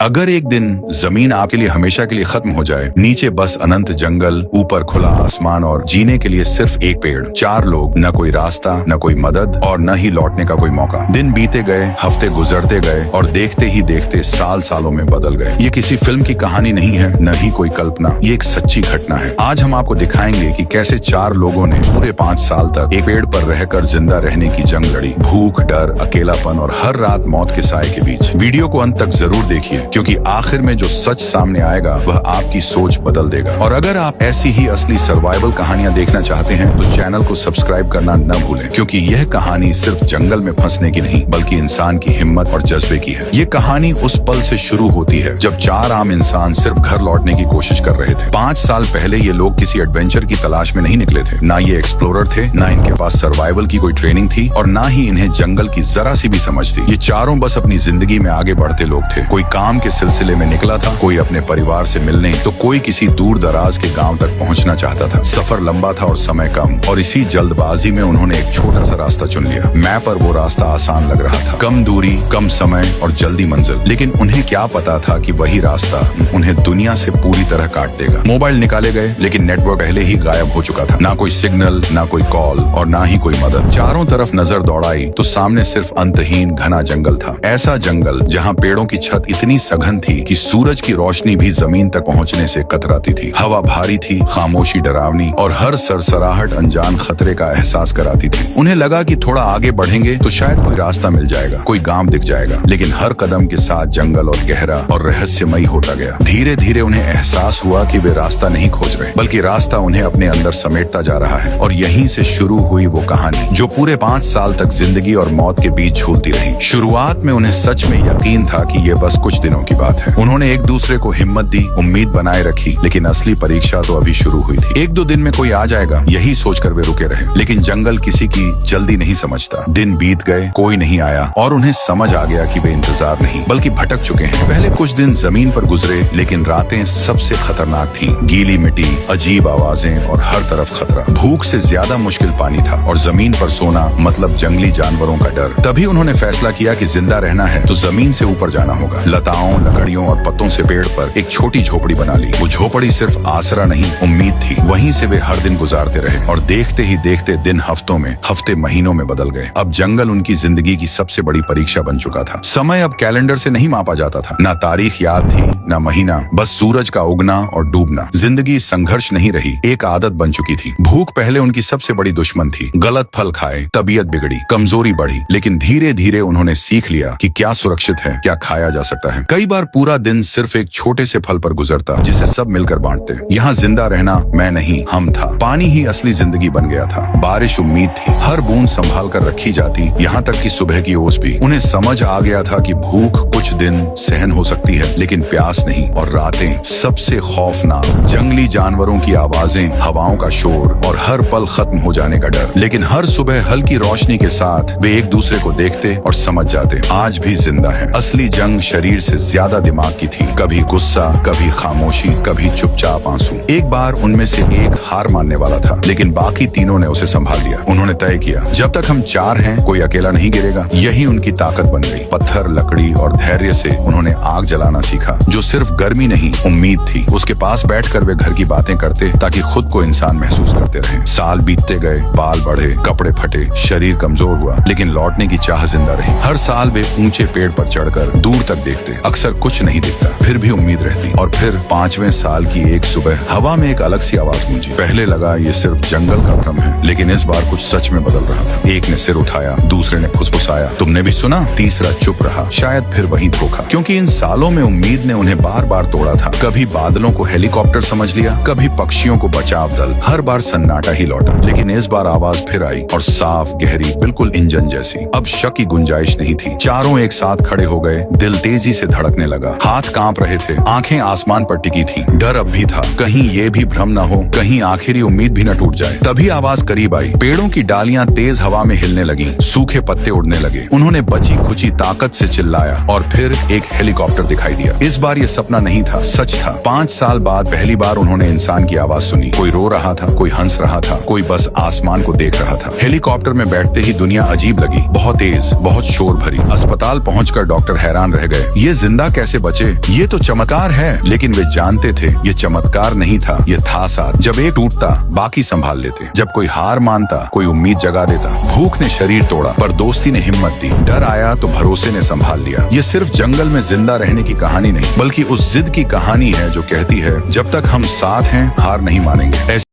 अगर एक दिन जमीन आपके लिए हमेशा के लिए खत्म हो जाए, नीचे बस अनंत जंगल, ऊपर खुला आसमान और जीने के लिए सिर्फ एक पेड़, चार लोग, न कोई रास्ता, न कोई मदद और न ही लौटने का कोई मौका। दिन बीते गए, हफ्ते गुजरते गए और देखते ही देखते साल सालों में बदल गए। ये किसी फिल्म की कहानी नहीं है, न ही कोई कल्पना, ये एक सच्ची घटना है। आज हम आपको दिखाएंगे कि कैसे चार लोगों ने पूरे 5 साल तक एक पेड़ पर रहकर जिंदा रहने की जंग लड़ी, भूख, डर, अकेलापन और हर रात मौत के साए के बीच। वीडियो को अंत तक जरूर देखिए, क्योंकि आखिर में जो सच सामने आएगा वह आपकी सोच बदल देगा। और अगर आप ऐसी ही असली सर्वाइवल कहानियां देखना चाहते हैं तो चैनल को सब्सक्राइब करना न भूलें, क्योंकि यह कहानी सिर्फ जंगल में फंसने की नहीं बल्कि इंसान की हिम्मत और जज्बे की है। ये कहानी उस पल से शुरू होती है जब चार आम इंसान सिर्फ घर लौटने की कोशिश कर रहे थे। 5 साल पहले ये लोग किसी एडवेंचर की तलाश में नहीं निकले थे। ना ये एक्सप्लोरर थे, ना इनके पास सर्वाइवल की कोई ट्रेनिंग थी और ना ही इन्हें जंगल की जरा सी भी समझ थी। ये चारों बस अपनी जिंदगी में आगे बढ़ते लोग थे। कोई काम के सिलसिले में निकला था, कोई अपने परिवार से मिलने, तो कोई किसी दूर दराज के गांव तक पहुंचना चाहता था। सफर लंबा था और समय कम, और इसी जल्दबाजी में उन्होंने एक छोटा सा रास्ता चुन लिया। मैप पर वो रास्ता आसान लग रहा था, कम दूरी, कम समय और जल्दी मंजिल। लेकिन उन्हें क्या पता था कि वही रास्ता उन्हें दुनिया से पूरी तरह काट देगा। मोबाइल निकाले गए, लेकिन नेटवर्क पहले ही गायब हो चुका था। ना कोई सिग्नल, ना कोई कॉल और ना ही कोई मदद। चारों तरफ नजर दौड़ाई तो सामने सिर्फ अंतहीन घना जंगल था। ऐसा जंगल जहाँ पेड़ों की छत इतनी सघन थी कि सूरज की रोशनी भी जमीन तक पहुंचने से कतराती थी। हवा भारी थी, खामोशी डरावनी और हर सरसराहट अनजान खतरे का एहसास कराती थी। उन्हें लगा कि थोड़ा आगे बढ़ेंगे तो शायद कोई रास्ता मिल जाएगा, कोई गांव दिख जाएगा। लेकिन हर कदम के साथ जंगल और गहरा और रहस्यमयी होता गया। धीरे धीरे उन्हें एहसास हुआ कि वे रास्ता नहीं खोज रहे, बल्कि रास्ता उन्हें अपने अंदर समेटता जा रहा है। और यहीं से शुरू हुई वो कहानी जो पूरे 5 साल तक जिंदगी और मौत के बीच झूलती रही। शुरुआत में उन्हें सच में यकीन था कि ये बस कुछ दिनों की बात है। उन्होंने एक दूसरे को हिम्मत दी, उम्मीद बनाए रखी, लेकिन असली परीक्षा तो अभी शुरू हुई थी। 1-2 दिन में कोई आ जाएगा, यही सोचकर वे रुके रहे। लेकिन जंगल किसी की जल्दी नहीं समझता। दिन बीत गए, कोई नहीं आया और उन्हें समझ आ गया कि वे इंतजार नहीं बल्कि भटक चुके हैं। पहले कुछ दिन जमीन पर गुजरे, लेकिन रातें सबसे खतरनाक थीं। गीली मिट्टी, अजीब आवाजें और हर तरफ खतरा। भूख से ज्यादा मुश्किल पानी था और जमीन पर सोना मतलब जंगली जानवरों का डर। तभी उन्होंने फैसला किया कि जिंदा रहना है तो जमीन से ऊपर जाना होगा। लताओं, लकड़ियों और पत्तों से पेड़ पर एक छोटी झोपड़ी बना ली। वो झोपड़ी सिर्फ आसरा नहीं, उम्मीद थी। वहीं से वे हर दिन गुजारते रहे और देखते ही देखते दिन हफ्तों में, हफ्ते महीनों में बदल गए। अब जंगल उनकी जिंदगी की सबसे बड़ी परीक्षा बन चुका था। समय अब कैलेंडर से नहीं मापा जाता था, ना तारीख याद थी, ना महीना, बस सूरज का उगना और डूबना। जिंदगी संघर्ष नहीं रही, एक आदत बन चुकी थी। भूख पहले उनकी सबसे बड़ी दुश्मन थी। गलत फल खाए, तबीयत बिगड़ी, कमजोरी बढ़ी। लेकिन धीरे धीरे उन्होंने सीख लिया कि क्या सुरक्षित है, क्या खाया जा सकता है। कई बार पूरा दिन सिर्फ एक छोटे से फल पर गुजरता जिसे सब मिलकर बांटते। यहाँ जिंदा रहना मैं नहीं, हम था। पानी ही असली जिंदगी बन गया था। बारिश उम्मीद थी, हर बूंद संभाल कर रखी जाती, यहाँ तक कि सुबह की ओस भी। उन्हें समझ आ गया था कि भूख कुछ दिन सहन हो सकती है, लेकिन प्यास नहीं। और रातें सबसे खौफनाक, जंगली जानवरों की आवाजें, हवाओं का शोर और हर पल खत्म हो जाने का डर। लेकिन हर सुबह हल्की रोशनी के साथ वे एक दूसरे को देखते और समझ जाते, आज भी जिंदा है। असली जंग शरीर से ज्यादा दिमाग की थी। कभी गुस्सा, कभी खामोशी, कभी चुपचाप आंसू। एक बार उनमें से एक हार मानने वाला था, लेकिन बाकी तीनों ने उसे संभाल लिया। उन्होंने तय किया, जब तक हम 4 हैं कोई अकेला नहीं गिरेगा। यही उनकी ताकत बन गई। पत्थर, लकड़ी और धैर्य से उन्होंने आग जलाना सीखा, जो सिर्फ गर्मी नहीं, उम्मीद थी। उसके पास बैठकर वे घर की बातें करते ताकि खुद को इंसान महसूस करते रहे। साल बीतते गए, बाल बढ़े, कपड़े फटे, शरीर कमजोर हुआ, लेकिन लौटने की चाह जिंदा रही। हर साल वे ऊंचे पेड़ पर चढ़कर दूर तक देखते। अक्सर कुछ नहीं दिखता, फिर भी उम्मीद रहती। और फिर 5वें साल की एक सुबह हवा में एक अलग सी आवाज गूंजी। पहले लगा ये सिर्फ जंगल का भ्रम है, लेकिन इस बार कुछ सच में बदल रहा था। एक ने सिर उठाया, दूसरे ने फुसफुसाया, तुमने भी सुना? तीसरा चुप रहा, शायद फिर वही धोखा। क्योंकि इन सालों में उम्मीद ने उन्हें बार बार तोड़ा था। कभी बादलों को हेलीकॉप्टर समझ लिया, कभी पक्षियों को बचाव दल। हर बार सन्नाटा ही लौटा। लेकिन इस बार आवाज फिर आई और साफ, गहरी, बिल्कुल इंजन जैसी। अब शक की गुंजाइश नहीं थी। चारों एक साथ खड़े हो गए। दिल तेजी से धड़कने लगा, हाथ कांप रहे थे, आंखें आसमान पर टिकी थीं। डर अब भी था, कहीं ये भी भ्रम न हो, कहीं आखिरी उम्मीद भी न टूट जाए। तभी आवाज करीब आई। पेड़ों की डालियां तेज हवा में हिलने लगीं, सूखे पत्ते उड़ने लगे। उन्होंने बची खुची ताकत से चिल्लाया और फिर एक हेलीकॉप्टर दिखाई दिया। इस बार ये सपना नहीं था, सच था। 5 साल बाद पहली बार उन्होंने इंसान की आवाज सुनी। कोई रो रहा था, कोई हंस रहा था, कोई बस आसमान को देख रहा था। हेलीकॉप्टर में बैठते ही दुनिया अजीब लगी, बहुत तेज, बहुत शोर भरी। अस्पताल पहुंचकर डॉक्टर हैरान रह गए। ये जिंदा कैसे बचे ये तो चमत्कार है, लेकिन वे जानते थे ये चमत्कार नहीं था, ये था साथ। जब एक टूटता बाकी संभाल लेते, जब कोई हार मानता कोई उम्मीद जगा देता। भूख ने शरीर तोड़ा पर दोस्ती ने हिम्मत दी, डर आया तो भरोसे ने संभाल लिया। ये सिर्फ जंगल में जिंदा रहने की कहानी नहीं, बल्कि उस जिद की कहानी है जो कहती है जब तक हम साथ हैं हार नहीं मानेंगे।